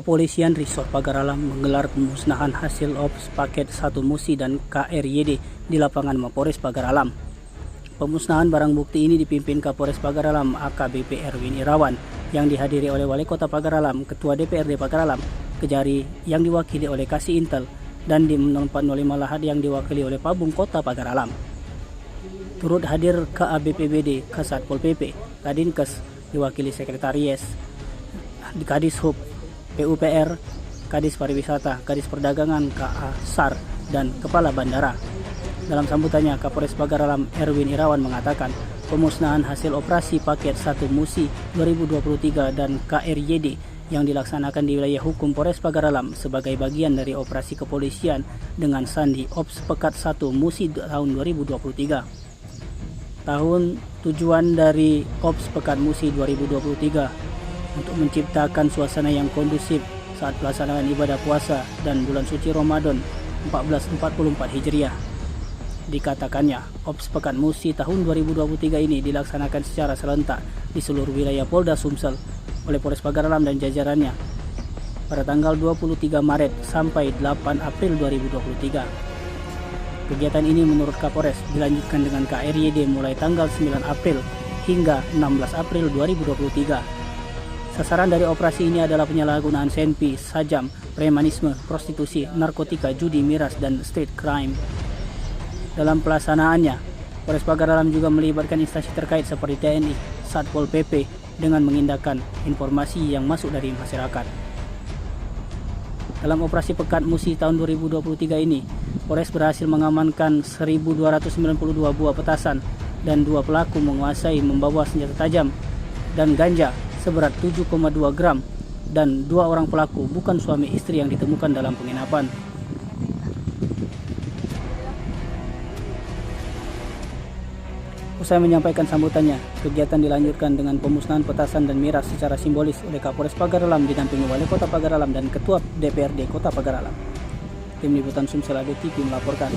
Kepolisian Resort Pagar Alam menggelar pemusnahan hasil ops paket 1 Musi dan KRYD di lapangan Mapores Pagar Alam. Pemusnahan barang bukti ini dipimpin Kapolres Pagar Alam AKBP Erwin Irawan yang dihadiri oleh Wali Kota Pagar Alam, Ketua DPRD Pagar Alam, Kejari yang diwakili oleh Kasih Intel, dan di 405 Lahat yang diwakili oleh Pabung Kota Pagar Alam. Turut hadir KABPBD, Kasatpol PP, Kadinkes, diwakili Sekretaris, Kadis Hub, PUPR, Kadis Pariwisata, Kadis Perdagangan, KA SAR, dan Kepala Bandara. Dalam sambutannya, Kapolres Pagar Alam Erwin Irawan mengatakan pemusnahan hasil operasi paket 1 Musi 2023 dan KRYD yang dilaksanakan di wilayah hukum Polres Pagar Alam sebagai bagian dari operasi kepolisian dengan sandi Ops Pekat 1 Musi tahun 2023. Tujuan dari Ops Pekat Musi 2023 untuk menciptakan suasana yang kondusif saat pelaksanaan ibadah puasa dan bulan suci Ramadan 1444 Hijriah. Dikatakannya, Ops Pekat Musi tahun 2023 ini dilaksanakan secara serentak di seluruh wilayah Polda Sumsel oleh Polres Pagar Alam dan jajarannya pada tanggal 23 Maret sampai 8 April 2023. Kegiatan ini menurut Kapolres dilanjutkan dengan KRYD mulai tanggal 9 April hingga 16 April 2023. Sasaran dari operasi ini adalah penyalahgunaan senpi, sajam, premanisme, prostitusi, narkotika, judi, miras, dan street crime. Dalam pelaksanaannya, Polres Pagar Alam juga melibatkan instansi terkait seperti TNI, Satpol PP dengan mengindahkan informasi yang masuk dari masyarakat. Dalam operasi Pekat Musi tahun 2023 ini, Polres berhasil mengamankan 1.292 buah petasan dan 2 pelaku menguasai membawa senjata tajam dan ganja seberat 7,2 gram dan 2 orang pelaku bukan suami istri yang ditemukan dalam penginapan. Usai menyampaikan sambutannya, kegiatan dilanjutkan dengan pemusnahan petasan dan miras secara simbolis oleh Kapolres Pagar Alam didampingi Wali Kota Pagar Alam dan Ketua DPRD Kota Pagar Alam. Tim Liputan Sumsel AD TV melaporkan.